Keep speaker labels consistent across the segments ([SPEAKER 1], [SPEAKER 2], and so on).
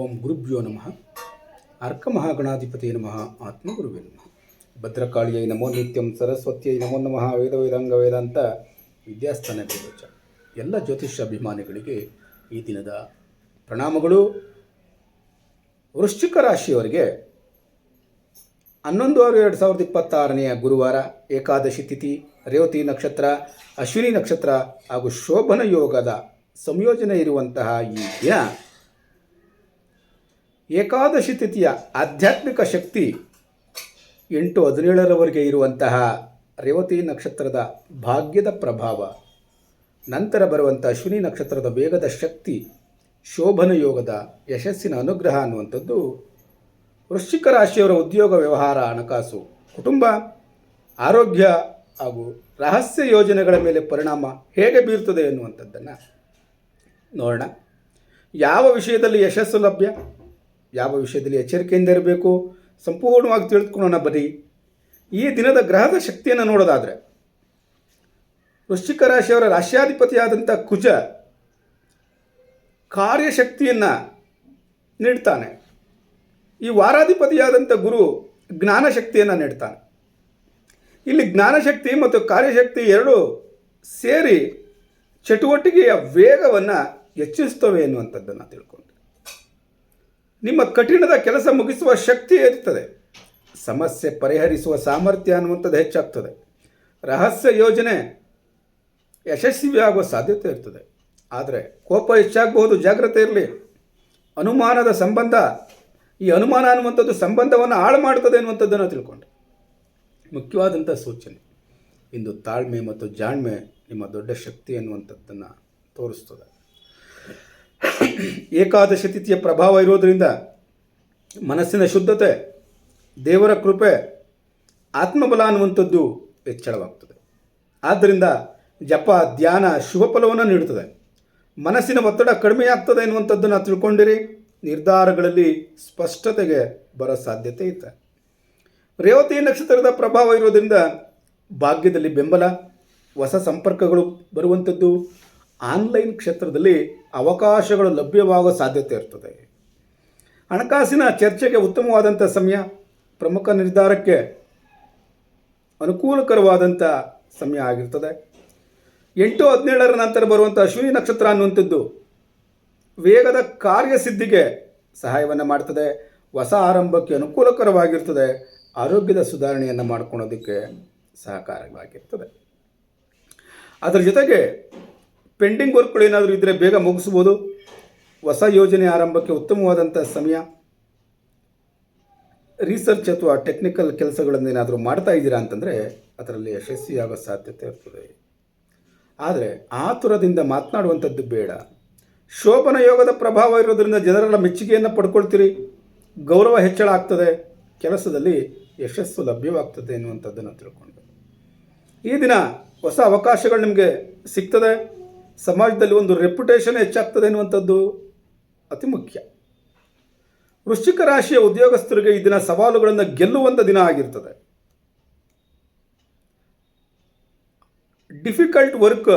[SPEAKER 1] ಓಂ ಗುರುಭ್ಯೋ ನಮಃ. ಅರ್ಕಮಹಾಗಣಾಧಿಪತಿಯೇ ನಮಃ. ಆತ್ಮಗುರುವೇ ನಮಃ. ಭದ್ರಕಾಳಿಯೈ ನಮೋ ನಿತ್ಯಂ. ಸರಸ್ವತಿಯೈ ನಮೋ ನಮಃ. ವೇದಾಂಗ ವೇದಾಂತ ವಿದ್ಯಾಸ್ಥಾನ ಪ್ರವಚ. ಎಲ್ಲ ಜ್ಯೋತಿಷ್ಯ ಅಭಿಮಾನಿಗಳಿಗೆ ಈ ದಿನದ ಪ್ರಣಾಮಗಳು. ವೃಶ್ಚಿಕ ರಾಶಿಯವರಿಗೆ 11/6/2026 ಗುರುವಾರ, ಏಕಾದಶಿ ತಿಥಿ, ರೇವತಿ ನಕ್ಷತ್ರ, ಅಶ್ವಿನಿ ನಕ್ಷತ್ರ ಹಾಗೂ ಶೋಭನ ಯೋಗದ ಸಂಯೋಜನೆ ಇರುವಂತಹ ಈ ದಿನ ಏಕಾದಶಿ ತಿಥಿಯ ಆಧ್ಯಾತ್ಮಿಕ ಶಕ್ತಿ 8-17ರವರೆಗೆ ಇರುವಂತಹ ರೇವತಿ ನಕ್ಷತ್ರದ ಭಾಗ್ಯದ ಪ್ರಭಾವ, ನಂತರ ಬರುವಂಥ ಅಶ್ವಿನಿ ನಕ್ಷತ್ರದ ವೇಗದ ಶಕ್ತಿ, ಶೋಭನ ಯೋಗದ ಯಶಸ್ಸಿನ ಅನುಗ್ರಹ ಅನ್ನುವಂಥದ್ದು ವೃಶ್ಚಿಕ ರಾಶಿಯವರ ಉದ್ಯೋಗ, ವ್ಯವಹಾರ, ಹಣಕಾಸು, ಕುಟುಂಬ, ಆರೋಗ್ಯ ಹಾಗೂ ರಹಸ್ಯ ಯೋಜನೆಗಳ ಮೇಲೆ ಪರಿಣಾಮ ಹೇಗೆ ಬೀರ್ತದೆ ಎನ್ನುವಂಥದ್ದನ್ನು ನೋಡೋಣ. ಯಾವ ವಿಷಯದಲ್ಲಿ ಯಶಸ್ಸು ಲಭ್ಯ, ಯಾವ ವಿಷಯದಲ್ಲಿ ಎಚ್ಚರಿಕೆಯಿಂದ ಇರಬೇಕು, ಸಂಪೂರ್ಣವಾಗಿ ತಿಳಿದುಕೊಳ್ಳೋಣ ಬನ್ನಿ. ಈ ದಿನದ ಗ್ರಹದ ಶಕ್ತಿಯನ್ನು ನೋಡೋದಾದರೆ, ವೃಶ್ಚಿಕ ರಾಶಿಯವರ ರಾಶ್ಯಾಧಿಪತಿಯಾದಂಥ ಕುಜ ಕಾರ್ಯಶಕ್ತಿಯನ್ನು ನೀಡ್ತಾನೆ. ಈ ವಾರಾಧಿಪತಿಯಾದಂಥ ಗುರು ಜ್ಞಾನಶಕ್ತಿಯನ್ನು ನೀಡ್ತಾನೆ. ಇಲ್ಲಿ ಜ್ಞಾನಶಕ್ತಿ ಮತ್ತು ಕಾರ್ಯಶಕ್ತಿ ಎರಡೂ ಸೇರಿ ಚಟುವಟಿಕೆಯ ವೇಗವನ್ನು ಹೆಚ್ಚಿಸ್ತವೆ ಎನ್ನುವಂಥದ್ದನ್ನು ತಿಳ್ಕೊಂಡು ನಿಮ್ಮ ಕಠಿಣದ ಕೆಲಸ ಮುಗಿಸುವ ಶಕ್ತಿ ಇರ್ತದೆ. ಸಮಸ್ಯೆ ಪರಿಹರಿಸುವ ಸಾಮರ್ಥ್ಯ ಅನ್ನುವಂಥದ್ದು ಹೆಚ್ಚಾಗ್ತದೆ. ರಹಸ್ಯ ಯೋಜನೆ ಯಶಸ್ವಿಯಾಗುವ ಸಾಧ್ಯತೆ ಇರ್ತದೆ. ಆದರೆ ಕೋಪ ಹೆಚ್ಚಾಗಬಹುದು, ಜಾಗ್ರತೆ ಇರಲಿ. ಅನುಮಾನದ ಸಂಬಂಧ, ಈ ಅನುಮಾನ ಅನ್ನುವಂಥದ್ದು ಸಂಬಂಧವನ್ನು ಹಾಳು ಮಾಡ್ತದೆ ಅನ್ನುವಂಥದ್ದನ್ನು ತಿಳ್ಕೊಂಡು ಮುಖ್ಯವಾದಂಥ ಸೂಚನೆ. ಇಂದು ತಾಳ್ಮೆ ಮತ್ತು ಜಾಣ್ಮೆ ನಿಮ್ಮ ದೊಡ್ಡ ಶಕ್ತಿ ಅನ್ನುವಂಥದ್ದನ್ನು ತೋರಿಸ್ತದೆ. ಏಕಾದಶಿ ತಿಥಿಯ ಪ್ರಭಾವ ಇರೋದರಿಂದ ಮನಸ್ಸಿನ ಶುದ್ಧತೆ, ದೇವರ ಕೃಪೆ, ಆತ್ಮಬಲ ಅನ್ನುವಂಥದ್ದು ಹೆಚ್ಚಳವಾಗ್ತದೆ. ಆದ್ದರಿಂದ ಜಪ, ಧ್ಯಾನ ಶುಭ ಫಲವನ್ನು ನೀಡುತ್ತದೆ. ಮನಸ್ಸಿನ ಒತ್ತಡ ಕಡಿಮೆಯಾಗ್ತದೆ ಎನ್ನುವಂಥದ್ದನ್ನು ತಿಳ್ಕೊಂಡಿರಿ. ನಿರ್ಧಾರಗಳಲ್ಲಿ ಸ್ಪಷ್ಟತೆಗೆ ಬರೋ ಸಾಧ್ಯತೆ ಇದೆ. ರೇವತಿ ನಕ್ಷತ್ರದ ಪ್ರಭಾವ ಇರೋದರಿಂದ ಭಾಗ್ಯದಲ್ಲಿ ಬೆಂಬಲ, ಹೊಸ ಸಂಪರ್ಕಗಳು ಬರುವಂಥದ್ದು, ಆನ್ಲೈನ್ ಕ್ಷೇತ್ರದಲ್ಲಿ ಅವಕಾಶಗಳು ಲಭ್ಯವಾಗುವ ಸಾಧ್ಯತೆ ಇರ್ತದೆ. ಹಣಕಾಸಿನ ಚರ್ಚೆಗೆ ಉತ್ತಮವಾದಂಥ ಸಮಯ, ಪ್ರಮುಖ ನಿರ್ಧಾರಕ್ಕೆ ಅನುಕೂಲಕರವಾದಂಥ ಸಮಯ ಆಗಿರ್ತದೆ. 8-17ರ ನಂತರ ಬರುವಂಥ ಅಶ್ವಿನಿ ನಕ್ಷತ್ರ ಅನ್ನುವಂಥದ್ದು ವೇಗದ ಕಾರ್ಯಸಿದ್ಧಿಗೆ ಸಹಾಯವನ್ನು ಮಾಡ್ತದೆ. ಹೊಸ ಆರಂಭಕ್ಕೆ ಅನುಕೂಲಕರವಾಗಿರ್ತದೆ. ಆರೋಗ್ಯದ ಸುಧಾರಣೆಯನ್ನು ಮಾಡ್ಕೊಳ್ಳೋದಕ್ಕೆ ಸಹಕಾರವಾಗಿರ್ತದೆ. ಅದರ ಜೊತೆಗೆ ಪೆಂಡಿಂಗ್ ವರ್ಕ್ಗಳು ಏನಾದರೂ ಇದ್ದರೆ ಬೇಗ ಮುಗಿಸ್ಬೋದು. ಹೊಸ ಯೋಜನೆ ಆರಂಭಕ್ಕೆ ಉತ್ತಮವಾದಂಥ ಸಮಯ. ರಿಸರ್ಚ್ ಅಥವಾ ಟೆಕ್ನಿಕಲ್ ಕೆಲಸಗಳನ್ನು ಏನಾದರೂ ಮಾಡ್ತಾ ಇದ್ದೀರಾ ಅಂತಂದರೆ ಅದರಲ್ಲಿ ಯಶಸ್ವಿಯಾಗೋ ಸಾಧ್ಯತೆ ಇರ್ತದೆ. ಆದರೆ ಆತುರದಿಂದ ಮಾತನಾಡುವಂಥದ್ದು ಬೇಡ. ಶೋಭನ ಯೋಗದ ಪ್ರಭಾವ ಇರೋದರಿಂದ ಜನರ ಮೆಚ್ಚುಗೆಯನ್ನು ಪಡ್ಕೊಳ್ತೀರಿ. ಗೌರವ ಹೆಚ್ಚಳ ಆಗ್ತದೆ. ಕೆಲಸದಲ್ಲಿ ಯಶಸ್ಸು ಲಭ್ಯವಾಗ್ತದೆ ಎನ್ನುವಂಥದ್ದನ್ನು ತಿಳ್ಕೊಂಡು ಈ ದಿನ ಹೊಸ ಅವಕಾಶಗಳು ನಿಮಗೆ ಸಿಗ್ತದೆ. ಸಮಾಜದಲ್ಲಿ ಒಂದು ರೆಪ್ಯುಟೇಷನ್ ಹೆಚ್ಚಾಗ್ತದೆ ಎನ್ನುವಂಥದ್ದು ಅತಿ ಮುಖ್ಯ. ವೃಶ್ಚಿಕ ರಾಶಿಯ ಉದ್ಯೋಗಸ್ಥರಿಗೆ ಈ ದಿನ ಸವಾಲುಗಳನ್ನು ಗೆಲ್ಲುವಂಥ ದಿನ ಆಗಿರ್ತದೆ. ಡಿಫಿಕಲ್ಟ್ ವರ್ಕ್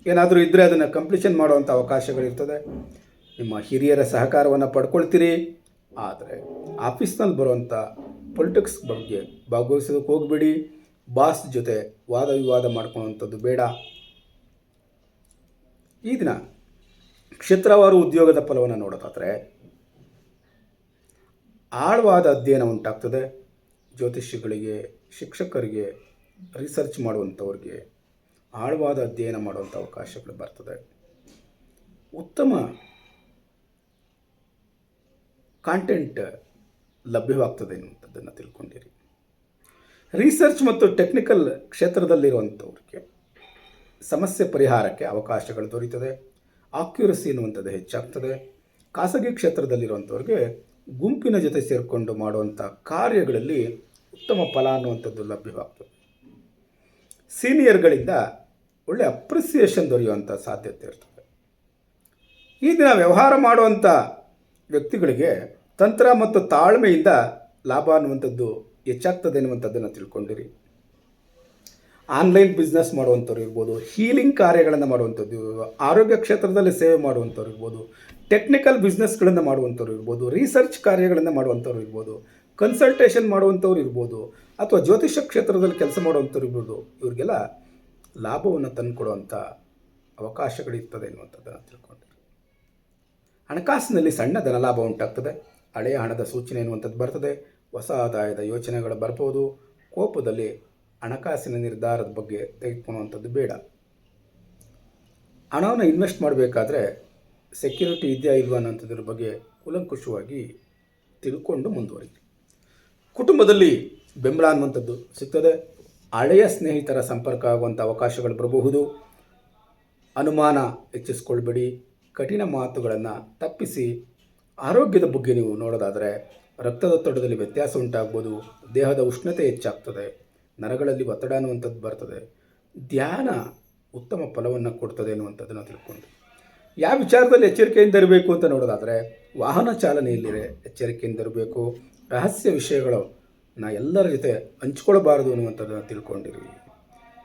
[SPEAKER 1] ಏನಾದರೂ ಇದ್ದರೆ ಅದನ್ನು ಕಂಪ್ಲೀಷನ್ ಮಾಡುವಂಥ ಅವಕಾಶಗಳಿರ್ತದೆ. ನಿಮ್ಮ ಹಿರಿಯರ ಸಹಕಾರವನ್ನು ಪಡ್ಕೊಳ್ತೀರಿ. ಆದರೆ ಆಫೀಸ್ನಲ್ಲಿ ಬರುವಂಥ ಪೊಲಿಟಿಕ್ಸ್ ಬಗ್ಗೆ ಭಾಗವಹಿಸೋದಕ್ಕೆ ಹೋಗಬೇಡಿ. ಬಾಸ್ ಜೊತೆ ವಾದ ವಿವಾದ ಮಾಡ್ಕೊಳ್ಳುವಂಥದ್ದು ಬೇಡ. ಈ ದಿನ ಕ್ಷೇತ್ರವಾರು ಉದ್ಯೋಗದ ಫಲವನ್ನು ನೋಡೋದಾದರೆ ಆಳವಾದ ಅಧ್ಯಯನ ಉಂಟಾಗ್ತದೆ. ಜ್ಯೋತಿಷಿಗಳಿಗೆ, ಶಿಕ್ಷಕರಿಗೆ, ರಿಸರ್ಚ್ ಮಾಡುವಂಥವ್ರಿಗೆ ಆಳವಾದ ಅಧ್ಯಯನ ಮಾಡುವಂಥ ಅವಕಾಶಗಳು ಬರ್ತದೆ. ಉತ್ತಮ ಕಾಂಟೆಂಟ್ ಲಭ್ಯವಾಗ್ತದೆ ಎನ್ನುವಂಥದ್ದನ್ನು ತಿಳ್ಕೊಂಡಿರಿ. ರಿಸರ್ಚ್ ಮತ್ತು ಟೆಕ್ನಿಕಲ್ ಕ್ಷೇತ್ರದಲ್ಲಿರುವಂಥವ್ರಿಗೆ ಸಮಸ್ಯೆ ಪರಿಹಾರಕ್ಕೆ ಅವಕಾಶಗಳು ದೊರೀತದೆ. ಆಕ್ಯುರಸಿ ಎನ್ನುವಂಥದ್ದು ಹೆಚ್ಚಾಗ್ತದೆ. ಖಾಸಗಿ ಕ್ಷೇತ್ರದಲ್ಲಿರುವಂಥವ್ರಿಗೆ ಗುಂಪಿನ ಜೊತೆ ಸೇರಿಕೊಂಡು ಮಾಡುವಂಥ ಕಾರ್ಯಗಳಲ್ಲಿ ಉತ್ತಮ ಫಲ ಅನ್ನುವಂಥದ್ದು ಲಭ್ಯವಾಗ್ತದೆ. ಸೀನಿಯರ್ಗಳಿಂದ ಒಳ್ಳೆಯ ಅಪ್ರಿಸಿಯೇಷನ್ ದೊರೆಯುವಂಥ ಸಾಧ್ಯತೆ ಇರ್ತದೆ. ಈ ದಿನ ವ್ಯವಹಾರ ಮಾಡುವಂಥ ವ್ಯಕ್ತಿಗಳಿಗೆ ತಂತ್ರ ಮತ್ತು ತಾಳ್ಮೆಯಿಂದ ಲಾಭ ಅನ್ನುವಂಥದ್ದು ಹೆಚ್ಚಾಗ್ತದೆ ಎನ್ನುವಂಥದ್ದನ್ನು ತಿಳ್ಕೊಂಡಿರಿ. ಆನ್ಲೈನ್ ಬಿಸ್ನೆಸ್ ಮಾಡುವಂಥವ್ರು ಇರ್ಬೋದು, ಹೀಲಿಂಗ್ ಕಾರ್ಯಗಳನ್ನು ಮಾಡುವಂಥದ್ದು, ಆರೋಗ್ಯ ಕ್ಷೇತ್ರದಲ್ಲಿ ಸೇವೆ ಮಾಡುವಂಥವ್ರು ಇರ್ಬೋದು, ಟೆಕ್ನಿಕಲ್ ಬಿಸ್ನೆಸ್ಗಳನ್ನು ಮಾಡುವಂಥವ್ರು ಇರ್ಬೋದು, ರಿಸರ್ಚ್ ಕಾರ್ಯಗಳನ್ನು ಮಾಡುವಂಥವ್ರು ಇರ್ಬೋದು, ಕನ್ಸಲ್ಟೇಷನ್ ಮಾಡುವಂಥವ್ರು ಇರ್ಬೋದು, ಅಥವಾ ಜ್ಯೋತಿಷ ಕ್ಷೇತ್ರದಲ್ಲಿ ಕೆಲಸ ಮಾಡುವಂಥವ್ರು ಇರ್ಬೋದು. ಇವ್ರಿಗೆಲ್ಲ ಲಾಭವನ್ನು ತಂದುಕೊಡುವಂಥ ಅವಕಾಶಗಳಿರ್ತದೆ ಎನ್ನುವಂಥದ್ದನ್ನು ತಿಳ್ಕೊಂಡಿರಿ. ಹಣಕಾಸಿನಲ್ಲಿ ಸಣ್ಣ ಧನಲಾಭ ಉಂಟಾಗ್ತದೆ. ಹಳೆಯ ಹಣದ ಸೂಚನೆ ಎನ್ನುವಂಥದ್ದು ಬರ್ತದೆ. ಹೊಸ ಆದಾಯದ ಯೋಚನೆಗಳು ಬರ್ಬೋದು. ಕೋಪದಲ್ಲಿ ಹಣಕಾಸಿನ ನಿರ್ಧಾರದ ಬಗ್ಗೆ ತೆಗೆದುಕೊಳ್ಳುವಂಥದ್ದು ಬೇಡ. ಹಣವನ್ನು ಇನ್ವೆಸ್ಟ್ ಮಾಡಬೇಕಾದ್ರೆ ಸೆಕ್ಯೂರಿಟಿ ಇದೆಯಾ ಇಲ್ವಾ ಅನ್ನೋಂಥದ್ರ ಬಗ್ಗೆ ಕೂಲಂಕುಷವಾಗಿ ತಿಳ್ಕೊಂಡು ಮುಂದುವರಿಯಿರಿ. ಕುಟುಂಬದಲ್ಲಿ ಬೆಂಬಲ ಅನ್ನುವಂಥದ್ದು ಸಿಗ್ತದೆ. ಹಳೆಯ ಸ್ನೇಹಿತರ ಸಂಪರ್ಕ ಆಗುವಂಥ ಅವಕಾಶಗಳು ಬರಬಹುದು. ಅನುಮಾನ ಹೆಚ್ಚಿಸ್ಕೊಳ್ಬೇಡಿ. ಕಠಿಣ ಮಾತುಗಳನ್ನು ತಪ್ಪಿಸಿ. ಆರೋಗ್ಯದ ಬಗ್ಗೆ ನೀವು ನೋಡೋದಾದರೆ ರಕ್ತದೊತ್ತಡದಲ್ಲಿ ವ್ಯತ್ಯಾಸ ಉಂಟಾಗ್ಬೋದು. ದೇಹದ ಉಷ್ಣತೆ ಹೆಚ್ಚಾಗ್ತದೆ. ನರಗಳಲ್ಲಿ ಒತ್ತಡ ಅನ್ನುವಂಥದ್ದು ಬರ್ತದೆ. ಧ್ಯಾನ ಉತ್ತಮ ಫಲವನ್ನು ಕೊಡ್ತದೆ ಅನ್ನುವಂಥದ್ದನ್ನು ತಿಳ್ಕೊಂಡು ಯಾವ ವಿಚಾರದಲ್ಲಿ ಎಚ್ಚರಿಕೆಯಿಂದ ಇರಬೇಕು ಅಂತ ನೋಡೋದಾದರೆ ವಾಹನ ಚಾಲನೆಯಲ್ಲಿರೇ ಎಚ್ಚರಿಕೆಯಿಂದ ಇರಬೇಕು. ರಹಸ್ಯ ವಿಷಯಗಳನ್ನ ಎಲ್ಲರ ಜೊತೆ ಹಂಚ್ಕೊಳ್ಬಾರದು ಅನ್ನುವಂಥದ್ದನ್ನು ತಿಳ್ಕೊಂಡಿರಿ.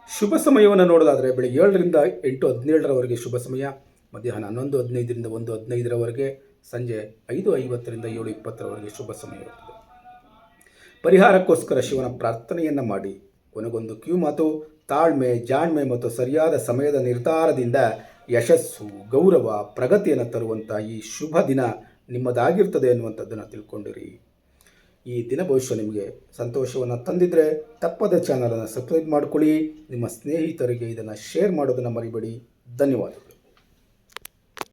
[SPEAKER 1] ಶುಭ ಸಮಯವನ್ನು ನೋಡೋದಾದರೆ ಬೆಳಗ್ಗೆ 7ರಿಂದ 8:17 ಶುಭ ಸಮಯ. ಮಧ್ಯಾಹ್ನ 11:15ರಿಂದ 1:15 ಸಂಜೆ 5:50ರಿಂದ 7:20 ಶುಭ ಸಮಯ ಇರುತ್ತದೆ. ಪರಿಹಾರಕ್ಕೋಸ್ಕರ ಶಿವನ ಪ್ರಾರ್ಥನೆಯನ್ನು ಮಾಡಿ. ಕೊನೆಗೊಂದು ಕಿವಿ ಮಾತು: ತಾಳ್ಮೆ, ಜಾಣ್ಮೆ ಮತ್ತು ಸರಿಯಾದ ಸಮಯದ ನಿರ್ಧಾರದಿಂದ ಯಶಸ್ಸು, ಗೌರವ, ಪ್ರಗತಿಯನ್ನು ತರುವಂಥ ಈ ಶುಭ ದಿನ ನಿಮ್ಮದಾಗಿರ್ತದೆ ಅನ್ನುವಂಥದ್ದನ್ನು ತಿಳ್ಕೊಂಡಿರಿ. ಈ ದಿನ ಭವಿಷ್ಯ ನಿಮಗೆ ಸಂತೋಷವನ್ನು ತಂದಿದ್ದರೆ ತಪ್ಪದ ಚಾನಲನ್ನು ಸಬ್ಸ್ಕ್ರೈಬ್ ಮಾಡಿಕೊಳ್ಳಿ. ನಿಮ್ಮ ಸ್ನೇಹಿತರಿಗೆ ಇದನ್ನು ಶೇರ್ ಮಾಡೋದನ್ನು ಮರಿಬೇಡಿ. ಧನ್ಯವಾದಗಳು.